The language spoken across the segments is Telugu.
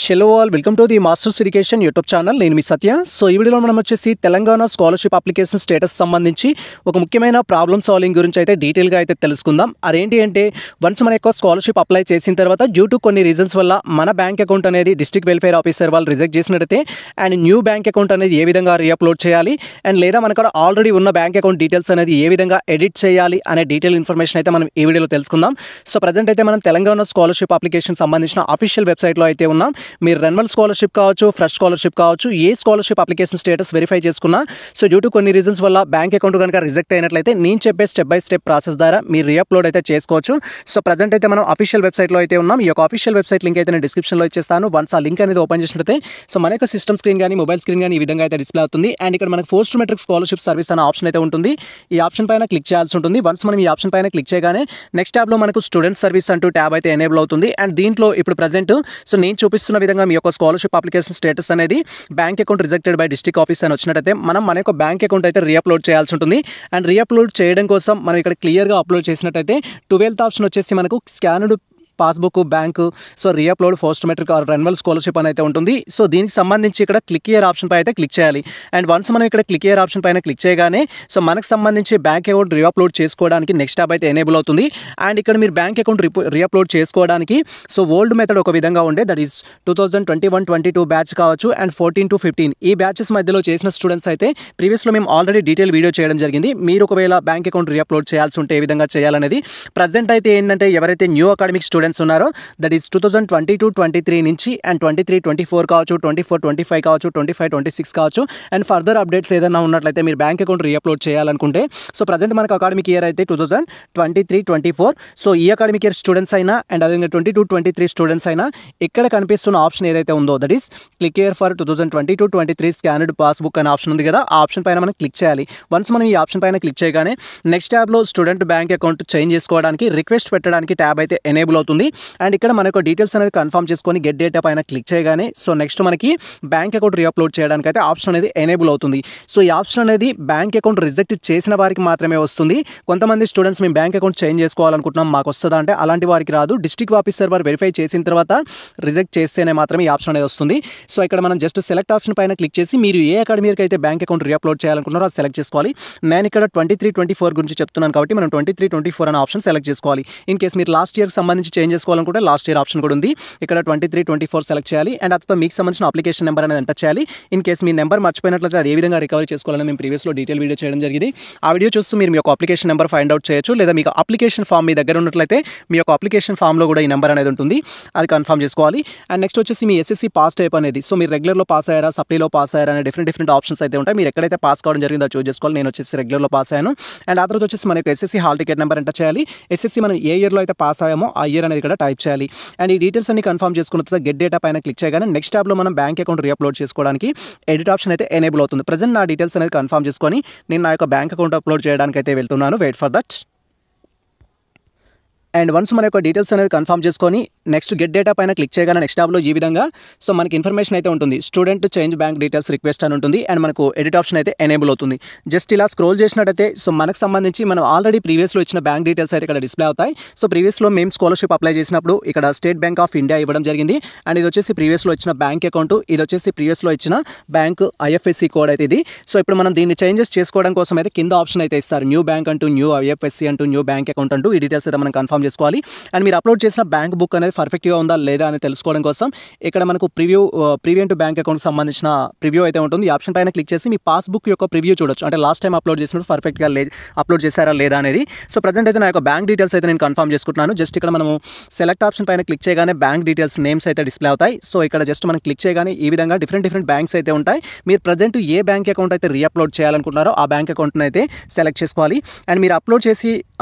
Hello all welcome to the masters education YouTube channel. నేను మీ సత్య. సో ఈ వీడియోలో మనం వచ్చేసి తెలంగాణ స్కాలర్షిప్ అప్లికేషన్ స్టేటస్ సంబంధించి ఒక ముఖ్యమైన ప్రాబ్లమ్ సాల్వింగ్ గురించి అయితే డీటెయిల్గా అయితే తెలుసుకుందాం. అదేంటి అంటే వన్స్ మన యొక్క స్కాలర్షిప్ అప్లై చేసిన తర్వాత డ్యూ టు కొన్ని రీజన్స్ వల్ల మన బ్యాంక్ అకౌంట్ అనేది డిస్ట్రిక్ట్ వెల్ఫేర్ ఆఫీసర్ వాళ్ళు రిజెక్ట్ చేసినట్టయితే అండ్ న్యూ బ్యాంక్ అకౌంట్ అనేది ఏ విధంగా రీఅప్లోడ్ చేయాలి అండ్ లేదా మనకు ఆల్రెడీ ఉన్న బ్యాంక్ అకౌంట్ డీటెయిల్స్ అనేది ఏ విధంగా ఎడిట్ చేయాలి అనే డీటెయిల్ ఇన్ఫర్మేషన్ అయితే మనం ఈ వీడియోలో తెలుసుకుందాం. సో ప్రజెంట్ అయితే మనం తెలంగాణ స్కాలర్షిప్ అప్లికేషన్ సంబంధించిన అఫీషియల్ వెబ్సైట్లో అయితే ఉన్నాం. మీరు రెన్యువల్ స్కాలర్షిప్ కావచ్చు, ఫ్రెష్ స్కాలర్షిప్ కావచ్చు, ఏ స్కాలర్షిప్ అప్లికేషన్ స్టేటస్ వెరిఫై చేసుకున్నా సో డ్యూ టు కొన్ని రీజన్స్ వల్ల బ్యాంక్ అకౌంట్ కనుక రిజెక్ట్ అయినట్లయితే నేను చెప్పే స్టెప్ బై స్టెప్ ప్రాసెస్ ద్వారా మీరు రీఅప్లోడ్ అయితే చేసుకోవచ్చు. సో ప్రజెంట్ అయితే మనం అఫీషియల్ వెబ్సైట్లో అయితే ఉన్నాం. ఈ యొక్క అఫీషియల్ వెబ్సైట్ లింక్ అయితే నేను డిస్క్రిప్షన్లో ఇచ్చేస్తాను. వన్స్ ఆ లింక్ అనేది ఓపెన్ చేసినట్లయితే సో మన యొక్క సిస్టమ్ స్క్రీన్ కానీ మొబైల్ స్క్రీన్ కానీ ఈ విధంగా అయితే డిస్ప్లే అవుతుంది. అండ్ ఇక్కడ మనకు పోస్ట్ మెట్రిక్ స్కాలర్షిప్ సర్వీస్ అనే ఆప్షన్ అయితే ఉంటుంది. ఈ ఆప్షన్ పైన క్లిక్ చేయాల్సి ఉంటుంది. వన్స్ మనం ఈ ఆప్షన్ పైన క్లిక్ చేయగానే నెక్స్ట్ ట్యాబ్లో మనకు స్టూడెంట్ సర్వీస్ అంటూ ట్యాబ్ అయితే ఎనేబుల్ అవుతుంది. అండ్ దీంట్లో ఇప్పుడు ప్రజెంట్ సో నేను చూపిస్తున్న విధంగా మీ యొక్క స్కాలర్షిప్ అప్లికేషన్ స్టేటస్ అనేది bank account rejected by district office అని వచ్చినట్టయితే మనం మన యొక్క బ్యాంక్ అకౌంట్ అయితే రీఅప్లోడ్ చేయాల్సి ఉంటుంది. అండ్ రీఅప్లోడ్ చేయడం కోసం మనం ఇక్కడ క్లియర్గా అప్లోడ్ చేసినట్టయితే 12th ఆప్షన్ వచ్చేసి మనకు scanned passbook bank so reupload post matric or renewal scholarship అని అయితే ఉంటుంది. సో దీనికి సంబంధించి ఇక్కడ క్లిక్ హియర్ ఆప్షన్ పై అయితే క్లిక్ చేయాలి. అండ్ వన్స్ మనం ఇక్కడ క్లిక్ హియర్ ఆప్షన్ పైన క్లిక్ చేయగానే సో మనకు సంబంధించి బ్యాంక్ అకౌంట్ రీఅప్లోడ్ చేసుకోవడానికి నెక్స్ట్ ట్యాబ్ అయితే ఎనేబుల్ అవుతుంది. అండ్ ఇక్కడ మీరు బ్యాంక్ అకౌంట్ రీఅప్లోడ్ చేసుకోవడానికి సో ఓల్డ్ మెథడ్ ఒక విధంగా ఉండే, దట్ ఈస్ 2021-22 బ్యాచ్ కావచ్చు అండ్ 14 to 15 ఈ బ్యాచెస్ మధ్యలో చేసిన స్టూడెంట్స్ అయితే ప్రీవియస్లో మేము ఆల్రెడీ డీటెయిల్ వీడియో చేయడం జరిగింది. మీరు ఒకవేళ బ్యాంక్ అకౌంట్ రీఅప్లోడ్ చేయాల్సి ఉంటే ఏ విధంగా చేయాలనేది. ప్రజెంట్ అయితే ఏంటంటే ఎవరైతే న్యూ అకాడమిక్ స్టూడెంట్స్ ఉన్నారో దట్ ఈస్ 2022-23 నుంచి అండ్ 23-24 కావచ్చు, 24-25 కావచ్చు, 25-26 కావచ్చు అండ్ ఫర్దర్ అప్డేట్స్ ఏదైనా ఉన్నట్లయితే మీరు బ్యాంక్ అకౌంట్ రీఅప్లోడ్ చేయాలనుకుంటే సో ప్రజెంట్ మనకు అకాడమిక్ ఇయర్ అయితే 2023-24 సో ఈ అకాడమిక్ ఇయర్ స్టూడెంట్స్ అయినా అండ్ అదేవిధంగా 22-23 స్టూడెంట్స్ అయినా ఇక్కడ కనిపిస్తున్న ఆప్షన్ ఏదైతే ఉందో that is click here for 2022-23 స్కానర్డ్ passbook అనే ఆప్షన్ ఉంది కదా, ఆ ఆప్షన్ పైన మనం క్లిక్ చేయాలి. వన్స్ మనం ఈ ఆప్షన్ పైన క్లిక్ చేయగానే నెక్స్ట్ ట్యాబ్లో స్టూడెంట్ బ్యాంక్ అకౌంట్ చేంజ్ చేసుకోవడానికి రిక్వెస్ట్ పెట్టడానికి ట్యాబ్ అయితే ఎనేబుల్ అవుతుంది. అండ్ ఇక్కడ మనకు డీటెయిల్స్ అనేది కన్ఫర్మ్ చేసుకొని గెట్ డేటా పైన క్లిక్ చేయగానే సో నెక్స్ట్ మనకి బ్యాంక్ అకౌంట్ రీఅప్లోడ్ చేయడానికి అయితే ఆప్షన్ అనేది ఎనేబుల్ అవుతుంది. సో ఈ ఆప్షన్ అనేది బ్యాంక్ అకౌంట్ రిజెక్ట్ చేసిన వారికి మాత్రమే వస్తుంది. కొంతమంది స్టూడెంట్స్ మేము బ్యాంక్ అకౌంట్ చేంజ్ చేసుకోవాలనుకుంటున్నాం మాకు వస్తుందా అంటే అలాంటి వారికి రాదు. డిస్ట్రిక్ట్ ఆఫీసర్ వారు వెరిఫై చేసిన తర్వాత రిజెక్ట్ చేస్తేనే మాత్రమే ఈ ఆప్షన్ అనేది వస్తుంది. సో ఇక్కడ మనం జస్ట్ సెలెక్ట్ ఆప్షన్ పైన క్లిక్ చేసి మీరు ఏ అకాడమీకి అయితే బ్యాంక్ అకౌంట్ రీఅప్లోడ్ చేయాలనుకుంటున్నారో అది సెలెక్ట్ చేసుకోవాలి. నేను ఇక్కడ 23-24 గురించి చెప్తున్నాను కాబట్టి మనం 23-24 అనే ఆప్షన్ సెలెక్ట్ చేసుకోవాలి. ఇన్ కేసు మీరు లాస్ట్ ఇయర్కి సంబంధించి చేంజ్ చేసుకోవాలనుకుంటే లాస్ట్ ఇయర్ ఆప్షన్ కూడా ఉంది. ఇక్కడ 23-24 సెలెక్ట్ చేయాలి. అండ్ అతను మీకు సంబంధించిన అప్లికేషన్ నెంబర్ అనేది ఎంటర్ చేయాలి. ఇన్ కేసు మీ నెంబర్ మర్చిపోయినట్లయితే అది ఏ విధంగా రికవరీ చేసుకోవాలని మేము ప్రీవియస్లో డీటెయిల్ వీడియో చేయడం జరిగింది. ఆ వీడియో చూస్తూ మీరు మీ యొక్క అప్లికేషన్ నెంబర్ ఫైండ్ అవుట్ చేయొచ్చు. లేదా మీకు అప్లికేషన్ ఫామ్ మీ దగ్గర ఉన్నట్లయితే మీ యొక్క అప్లికేషన్ ఫామ్లో కూడా ఈ నెంబర్ అనేది ఉంటుంది, అది కన్ఫర్మ్ చేసుకోవాలి. అండ్ నెక్స్ట్ వచ్చేసి మీ ఎస్ఎస్సీ పాస్ టైప్ అనేది సో మీరు రెగ్యులర్లో పాస్ అయ్యారా, సప్లీలో పాస్ అయ్యారా అనే డిఫరెంట్ ఆప్షన్స్ అయితే ఉంటాయి. మీరు ఎక్కడైతే పాస్ కావడం జరిగిందో చూస్ చేసుకోవాలి. నేను వచ్చేసి రెగ్యులర్లో పాస్ అయ్యాను. అండ్ ఆ తర్వాత వచ్చేసి మనకి SSC hall ticket number enter చేయాలి. ఎస్ఎస్సీ మనం ఏ ఇయర్లో అయితే పాస్ అయ్యామో ఆ ఇయర్ అనేది ఇక్కడ టైప్ చేయాలి. అండ్ ఈ డీటెయిల్స్ అన్ని కన్ఫర్మ్ చేసుకున్న తర్వాత గెట్ డేటా పైన క్లిక్ చేయగానే నెక్స్ట్ ట్యాబ్లో మనం బ్యాంక్ అకౌంట్ రీఅప్లోడ్ చేసుకోవడానికి ఎడిట్ ఆప్షన్ అయితే ఎనేబుల్ అవుతుంది. ప్రజెంట్ నా డీటెయిల్స్ అనేది కన్ఫర్మ్ చేసుకొని నేను నా యొక్క బ్యాంక్ అకౌంట్ అప్లోడ్ చేయడానికి అయితే వెళ్తున్నాను. Wait for that. And once మన యొక్క డీటెయిల్స్ అనేది కన్ఫర్మ్ చేసుకొని నెక్స్ట్ గెట్ డేటా పైన క్లిక్ చేయగానే నెక్స్ట్ ట్యాబ్లో ఈ విధంగా సో మనకి ఇన్ఫర్మేషన్ అయితే ఉంటుంది. Student change bank details request అని ఉంటుంది. అండ్ మనకు ఎడిట్ ఆప్షన్ అయితే ఎనేబుల్ అవుతుంది. జస్ట్ ఇలా స్క్రోల్ చేసినట్టయితే సో మనకు సంబంధించి మనం ఆల్రెడీ ప్రీవియస్లో ఇచ్చిన బ్యాంక్ డీటెయిల్స్ అయితే ఇక్కడ డిస్ప్లే అవుతాయి. సో ప్రీవియస్లో మేము స్కాలర్షిప్ అప్లై చేసినప్పుడు ఇక్కడ స్టేట్ బ్యాంక్ ఆఫ్ ఇండియా ఇవ్వడం జరిగింది. అండ్ ఇది వచ్చేసి ప్రీవియస్లో ఇచ్చిన బ్యాంక్ అకౌంట్, ఇది వచ్చేసి ప్రీవియస్లో ఇచ్చిన బ్యాంక్ ఐఎఫ్ఎస్సి కోడ్ అయితే ఇది. సో ఇప్పుడు మనం దీన్ని చేంజెస్ చేసుకోవడం కోసం అయితే కింద ఆప్షన్ అయితే ఇస్తారు. న్యూ బ్యాంక్ అంటూ, న్యూ ఐఎఫ్ఎస్సి అంటూ, న్యూ బ్యాంక్ అకౌంట్ అంటూ ఈ డీటెయిల్స్ అయితే మనం కన్ఫర్మ్ చేసుకోవాలి. అండ్ మీరు అప్లోడ్ చేసిన బ్యాంక్ బుక్ అనేది పర్ఫెక్ట్గా ఉందా లేదా అని తెలుసుకోవడం కోసం ఇక్కడ మనకు ప్రివ్యూ టు బ్యాంక్ అకౌంట్ సంబంధించిన ప్రివ్యూ అయితే ఉంటుంది. ఈ ఆప్షన్ పైన క్లిక్ చేసి మీ పాస్బుక్ యొక్క ప్రివ్యూ చూడొచ్చు. అంటే లాస్ట్ టైం అప్లోడ్ చేసినప్పుడు పర్ఫెక్ట్గా అప్లోడ్ చేశారా లేదా అనేది. సో ప్రజెంట్ అయితే నా యొక్క బ్యాంక్ డీటెయిల్స్ అయితే నేను కన్ఫర్మ్ చేసుకుంటున్నాను. జస్ట్ ఇక్కడ మనము సెలెక్ట్ ఆప్షన్ పైన క్లిక్ చేయగానే బ్యాంక్ డీటెయిల్స్ నేమ్స్ అయితే డిస్ప్లే అవుతాయి. సో ఇక్కడ జస్ట్ మనం క్లిక్ చేయగానే ఈ విధంగా డిఫరెంట్ బ్యాంక్స్ అయితే ఉంటాయి. మీరు ప్రజెంట్ ఏ బ్యాంక్ అకౌంట్ అయితే రీఅప్లోడ్ చేయాలనుకుంటున్నారో ఆ బ్యాంక్ అకౌంట్ని అయితే సెలెక్ట్ చేసుకోవాలి. అండ్ మీరు అప్లోడ్ చేసి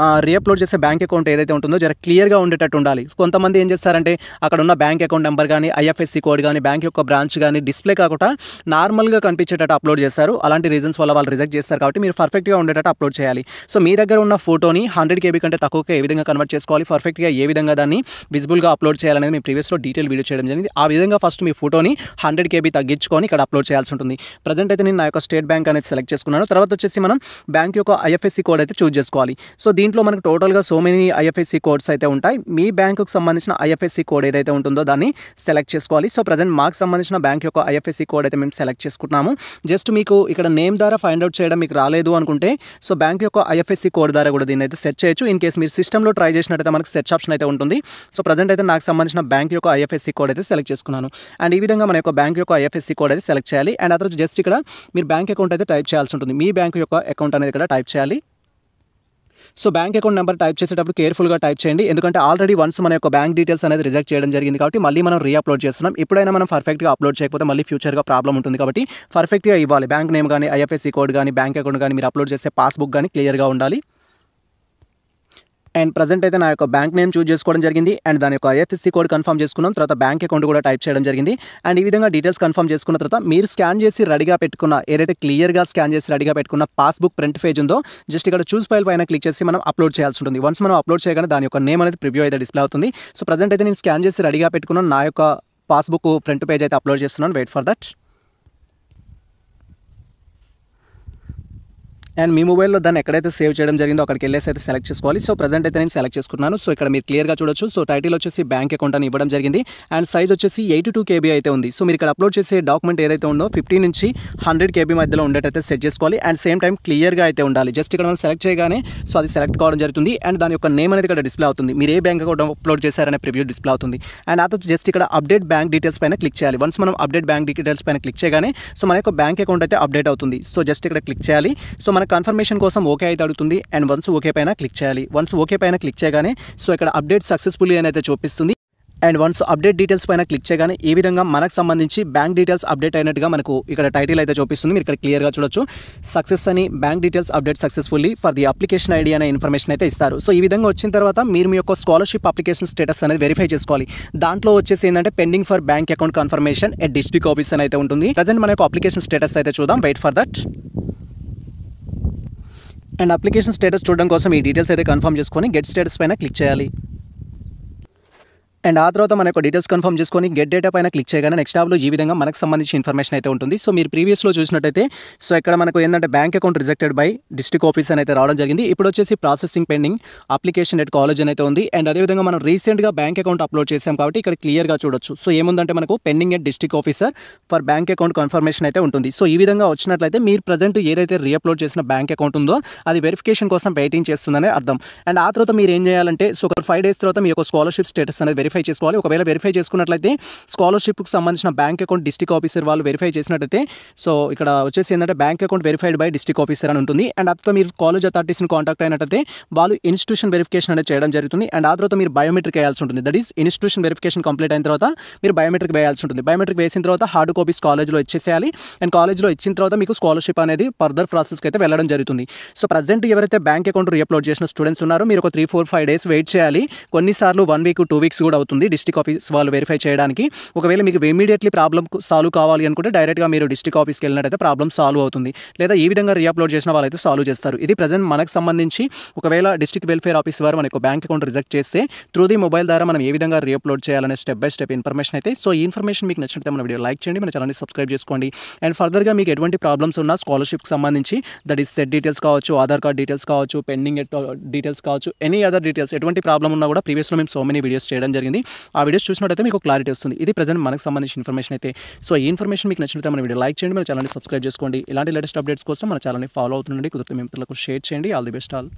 రీఅప్లోడ్ చేసే బ్యాంక్ అకౌంట్ ఏదైతే ఉంటుందో జర క్లియర్గా ఉండేటట్టు ఉండాలి. కొంతమంది ఏం చేస్తారంటే అక్కడ ఉన్న బ్యాంక్ అకౌంట్ నెంబర్ కానీ, ఐఎఫ్ఎస్సి కోడ్ కానీ, బ్యాంక్ యొక్క బ్రాంచ్ కానీ డిస్ప్లే కాకుండా నార్మల్గా కనిపించేటట్టు అప్లోడ్ చేస్తారు. అలాంటి రీజన్స్ వల్ల వాళ్ళు రిజెక్ట్ చేస్తారు. కాబట్టి మీరు పర్ఫెక్ట్గా ఉండేటట్టు అప్లోడ్ చేయాలి. సో మీ దగ్గర ఉన్న ఫోటోని 100 KB కంటే తక్కువగా ఏ విధంగా కన్వర్ట్ చేసుకోవాలి, పర్ఫెక్ట్గా ఏ విధంగా దాన్ని విజిబుల్గా అప్లోడ్ చేయాలనేది మీ ప్రీవియస్లో డీటెయిల్ వీడియో చేయడం జరిగింది. ఆ విధంగా ఫస్ట్ మీ ఫోటోని 100 KB తగ్గించుకొని ఇక్కడ అప్లోడ్ చేయాల్సి ఉంటుంది. ప్రజెంట్ అయితే నేను నా యొక్క స్టేట్ బ్యాంక్ అనేది సెలెక్ట్ చేసుకున్నాను. తర్వాత వచ్చేసి మనం బ్యాంక్ యొక్క ఐఎఫ్ఎస్సి కోడ్ అయితే చూస్ చేసుకోవాలి. సో దీంట్లో మనకు టోటల్గా so many IFSC IFSC codes అయితే ఉంటాయి. మీ బ్యాంకుకు సంబంధించిన ఐఎఫ్ఎస్సి కోడ్ ఏదైతే ఉంటుందో దాన్ని సెలెక్ట్ చేసుకోవాలి. సో ప్రజెంట్ మాకు సంబంధించిన బ్యాంక్ యొక్క ఐఎఫ్ఎస్సి కోడ్ అయితే మేము సెలెక్ట్ చేసుకుంటున్నాము. జస్ట్ మీకు ఇక్కడ నేమ్ ద్వారా ఫైండ్ అవుట్ చేయడం మీకు రాలేదు అనుకుంటే సో బ్యాంక్ యొక్క ఐఎఫ్ఎస్సి కోడ్ ద్వారా కూడా దీన్ని అయితే సెట్ చేయొచ్చు. ఇన్ కేసు మీరు సిస్టంలో ట్రై చేసినట్టయితే మనకు సెర్చ్ ఆప్షన్ అయితే ఉంటుంది. సో ప్రజెంట్ అయితే నాకు సంబంధించిన బ్యాంక్ యొక్క ఐఎఫ్ఎస్సి కోడ్ అయితే సెలెక్ట్ చేసుకున్నాను. అండ్ ఈ విధంగా మన యొక్క బ్యాంక్ యొక్క ఐఎఫ్ఎస్సి కోడ్ అయితే సెలెక్ట్ చేయాలి. అండ్ ఆ తర్వాత జస్ట్ ఇక్కడ మీరు బ్యాంక్ అకౌంట్ అయితే టైప్ చేయాల్సి ఉంటుంది. మీ బ్యాంక్ యొక్క అకౌంట్ అనేది ఇక్కడ టైప్ చేయాలి. So bank account number type చేసేటప్పుడు కేర్ఫుల్గా టైప్ చేయండి. ఎందుకంటే ఆల్రెడీ వన్స్ మన యొక్క బ్యాంక్ డీటెయిల్స్ అనేది రిజెక్ట్ చేయడం జరిగింది కాబట్టి మళ్ళీ మనం రీఅప్లోడ్ చేస్తున్నాం. ఎప్పుడైనా మనం పర్ఫెక్ట్గా అప్లోడ్ చేయకపోతే మళ్ళీ ఫ్యూచర్గా ప్రాబ్లం ఉంటుంది కాబట్టి పర్ఫెక్ట్గా ఇవ్వాలి. బ్యాంక్ నేమ్ కానీ ఐఎఫ్ఎస్సి కోడ్ కానీ బ్యాంక్ అకౌంట్ కానీ మీరు అప్లోడ్ చేసే పాస్బుక్ కానీ క్లియర్గా ఉండాలి. అండ్ ప్రజెంట్ అయితే నా యొక్క బ్యాంక్ నేమ్ చూస్ చేసుకోవడం జరిగింది. అండ్ దాని యొక్క ఐఎఫ్ఎస్సి కోడ్ కన్ఫర్మ్ చేసుకున్నాం. తర్వాత బ్యాంక్ అకౌంట్ కూడా టైప్ చేయడం జరిగింది. అండ్ ఈ విధంగా డీటెయిల్స్ కన్ఫర్మ్ చేసుకున్న తర్వాత మీరు స్కాన్ చేసి రెడీగా పెట్టుకున్న ఏదైతే క్లియర్గా స్కాన్ చేసి రెడీగా పెట్టుకున్న పాస్బుక్ ప్రింట్ పేజ్ ఉందో జస్ట్ ఇక్కడ చూస్ ఫైల్ పైన క్లిక్ చేసి మనం అప్లోడ్ చేయాల్సి ఉంటుంది. వన్స్ మనం అప్లోడ్ చేయగానే దాని యొక్క నేమ్ అనేది ప్రివ్యూ అయితే డిస్ప్లే అవుతుంది. సో ప్రజెంట్ అయితే నేను స్కాన్ చేసి రెడీగా పెట్టుకున్న నా యొక్క పాస్బుక్ ఫ్రంట్ పేజ్ అయితే అప్లోడ్ చేస్తున్నాను. Wait for that. అండ్ మీ మొబైల్లో దాన్ని ఎక్కడైతే సేవ్ చేయడం జరిగిందో అక్కడికి వెళ్ళేసి అయితే సెలెక్ట్ చేసుకోవాలి. సో ప్రజెంట్ అయితే నేను సెలెక్ట్ చేసుకున్నాను. సో ఇక్కడ మీరు క్లియర్గా చూడొచ్చు. సో టైటిల్ వచ్చేసి బ్యాంక్ అకౌంట్ అని ఇవ్వడం జరిగింది. అండ్ సైజ్ వచ్చేసి 82 KB అయితే ఉంది. సో మీరు ఇక్కడ అప్లోడ్ చేసే డాక్యుమెంట్ ఏదైతే ఉందో 50 నుంచి 100 KB మధ్యలో ఉండేటైతే సెట్ చేసుకోవాలి. అండ్ సేమ్ టైం క్లియర్గా అయితే ఉండాలి. జస్ట్ ఇక్కడ మనం సెలెక్ట్ చేయగానే సో అది సెలెక్ట్ కావడం జరుగుతుంది. అండ్ దాని యొక్క నేమ్ అనేది ఇక్కడ డిస్ప్లే అవుతుంది. మీరు ఏ బ్యాంక్ అకౌంట్ అప్లోడ్ చేశారనే ప్రివ్యూ డిస్ప్లే అవుతుంది. అండ్ ఆ తర్వాత జస్ట్ ఇక్కడ అప్డేట్ బ్యాంక్ డీటెయిల్స్ పైన క్లిక్ చేయాలి. వన్స్ మనం అప్డేట్ బ్యాంక్ డీటెయిల్స్ పైన క్లిక్ చేయగానే సో మన యొక్క బ్యాంక్ అకౌంట్ అయితే అప్డేట్ అవుతుంది. సో జస్ట్ ఇక్కడ క్లిక్ చేయాలి. సో మన కన్ఫర్మేషన్ కోసం ఓకే అయితే అడుగుతుంది. అండ్ వన్స్ ఓకే పైన క్లిక్ చేయాలి. వన్స్ ఓకే పైన క్లిక్ చేయగానే సో ఇక్కడ అప్డేట్ సక్సెస్ఫుల్లీ అని అయితే చూపిస్తుంది. అండ్ వన్స్ అప్డేట్ డీటెయిల్స్ పైన క్లిక్ చేయగానే ఈ విధంగా మనకు సంబంధించి బ్యాంక్ డీటెయిల్స్ అప్డేట్ అయినట్టుగా మనకు ఇక్కడ టైటిల్ అయితే చూపిస్తుంది. మీరు ఇక్కడ క్లియర్గా చూడొచ్చు. సక్సెస్ అని bank details update successfully for the application ID అనే ఇన్ఫర్మేషన్ అయితే ఇస్తారు. సో ఈ విధంగా వచ్చిన తర్వాత మీరు మీ యొక్క స్కాలర్షిప్ అప్లికేషన్ స్టేటస్ అనేది వెరిఫై చేసుకోవాలి. దాంట్లో వచ్చేసి ఏంటంటే pending for bank account confirmation at district office అని అయితే ఉంటుంది. ప్రజెంట్ మన యొక్క అప్లికేషన్ స్టేటస్ అయితే చూద్దాం. Wait for that. And application status చూడడం కోసం ఈ డీటెయిల్స్ అయితే కన్ఫర్మ్ చేసుకొని గెట్ స్టేటస్ పైన క్లిక్ చేయాలి. అండ్ ఆ తర్వాత మన యొక్క డీటెయిల్స్ కన్ఫర్మ్ చేసుకొని గెట్ డేటా పైన క్లిక్ చేయగానే నెక్స్ట్ టాబ్లో ఈ విధంగా మనకు సంబంధించిన ఇన్ఫర్మేషన్ అయితే ఉంటుంది. సో మీరు ప్రీవియస్లో చూసినట్టయితే సో ఇక్కడ మనకు ఏంటంటే bank account rejected by district office అని అయితే రావడం జరిగింది. ఇప్పుడు వచ్చేసి processing pending application at college అని అయితే ఉంది. అండ్ అదేవిధంగా మనం రీసెంట్గా బ్యాంక్ అకౌంట్ అప్లోడ్ చేసాం కాబట్టి ఇక్కడ క్లియర్గా చూడొచ్చు. సో ఏముందంటే మనకు pending at district officer for bank account confirmation అయితే ఉంటుంది. సో ఈ విధంగా వచ్చినట్లయితే మీరు ప్రజెంట్ ఏదైతే రీఅప్లోడ్ చేసిన బ్యాంక్ అకౌంట్ ఉందో అది వెరిఫికేషన్ కోసం వెయిటింగ్ చేస్తుందనే అర్థం. అండ్ ఆ తర్వాత మీరు ఏం చేయాలంటే సో ఒక 5 days తర్వాత మీ యొక్క స్కాలర్షిప్ స్టేటస్ అనేది వెరిఫై చేసుకోవాలి. ఒకవేళ వెరిఫై చేసుకున్నట్లయితే స్కాలర్షిప్కి సంబంధించిన బ్యాంక్ అకౌంట్ డిస్ట్రిక్ట్ ఆఫీసర్ వాళ్ళు వెరిఫై చేసినట్టయితే సో ఇక్కడ వచ్చేసి ఏంటంటే bank account verified by district officer అని ఉంటుంది. అండ్ ఆ తర్వాత మీరు కాలేజ్ అథారిటీస్ని కాంటాక్ట్ అయినట్టయితే వాళ్ళు ఇన్స్టిట్యూషన్ వెరిఫికేషన్ అనేది చేయడం జరుగుతుంది. అండ్ ఆ తర్వాత మీరు బయోమెట్రిక్ వేయాల్సి ఉంటుంది. That is institution verification complete అయిన తర్వాత మీరు బయోమెట్రిక్ వేయాల్సి ఉంటుంది. బయోమెట్రిక్ వేసిన తర్వాత హార్డ్ కాపీస్ కాలేజ్లో ఇచ్చేసేయాలి. అండ్ కాలేజ్లో ఇచ్చిన తర్వాత మీకు స్కాలర్షిప్ అనేది ఫర్దర్ ప్రాసెస్కి అయితే వెళ్ళడం జరుగుతుంది. సో ప్రజెంట్ ఎవరైతే బ్యాంక్ అకౌంట్ రీఅప్లోడ్ చేసిన స్టూడెంట్స్ ఉన్నారో మీరు ఒక 3-4-5 days వెయిట్ చేయాలి. కొన్నిసార్లు 1 week 2 weeks కూడా అవుతుంది డిస్ట్రిక్ట్ ఆఫీస్ వాళ్ళు వెరిఫై చేయడానికి. ఒకవేళ మీకు ఇమీడియట్లీ ప్రాబ్లం సాల్వ్ కావాలి అనుకుంటే డైరెక్ట్గా మీరు డిస్ట్రిక్ట్ ఆఫీస్కి వెళ్ళినట్టయితే ప్రాబ్లం సాల్వ్ అవుతుంది. లేదా ఈ విధంగా రీఅప్లోడ్ చేసిన వాళ్ళైతే సాల్వ్ చేస్తారు. ఇది ప్రజెంట్ మనకు సంబంధించి ఒకవేళ డిస్ట్రిక్ట్ వెల్ఫేర్ ఆఫీస్ వారు మనకు బ్యాంక్ అకౌంట్ రిజెక్ట్ చేస్తే త్రూ ది మొబైల్ ద్వారా మనం ఏ విధంగా రీఅప్లోడ్ చేయాలనే స్టెప్ బై స్టెప్ ఇన్ఫర్మేషన్ అయితే. సో ఈ ఇన్ఫర్మేషన్ మీకు నచ్చినట్లయితే మన వీడియో లైక్ చేయండి, మన ఛానల్ని సబ్స్క్రైబ్ చేసుకోండి. అండ్ ఫర్దర్గా మీకు ఎటువంటి ప్రాబ్లమ్స్ ఉన్నా స్కాలర్షిప్కి సంబంధించి దట్ ఈస్ సెట్ డీటెయిల్స్ కావచ్చు, ఆధార్ కార్డ్ డీటెయిల్స్ కావచ్చు, పెండింగ్ డీటెయిల్స్ కావచ్చు, ఎనీ అదర్ డీటెయిల్స్ ఎటువంటి ప్రాబ్లం ఉన్నా కూడా ప్రీవియస్లో మేము సో మెనీ వీడియోస్ చేయడం జరిగింది. ఆ వీడియోస్ చూసినట్టయితే మీకు క్లారిటీ వస్తుంది. ఇది ప్రజెంట్ మనకు సంబంధించిన ఇన్ఫర్మేషన్ అయితే. సో ఈ ఇన్ఫర్మేషన్ మీకు నచ్చినట్లయితే మన వీడియో లైక్ చేయండి, మన ఛానల్ని సబ్స్క్రైబ్ చేసుకోండి. ఇలాంటి లేటెస్ట్ అప్డేట్స్ కోసం మన ఛానల్ని ఫాలో అవుతుండండి. కుదిరితే మీ మిత్రులకు షేర్ చేయండి. All the best all.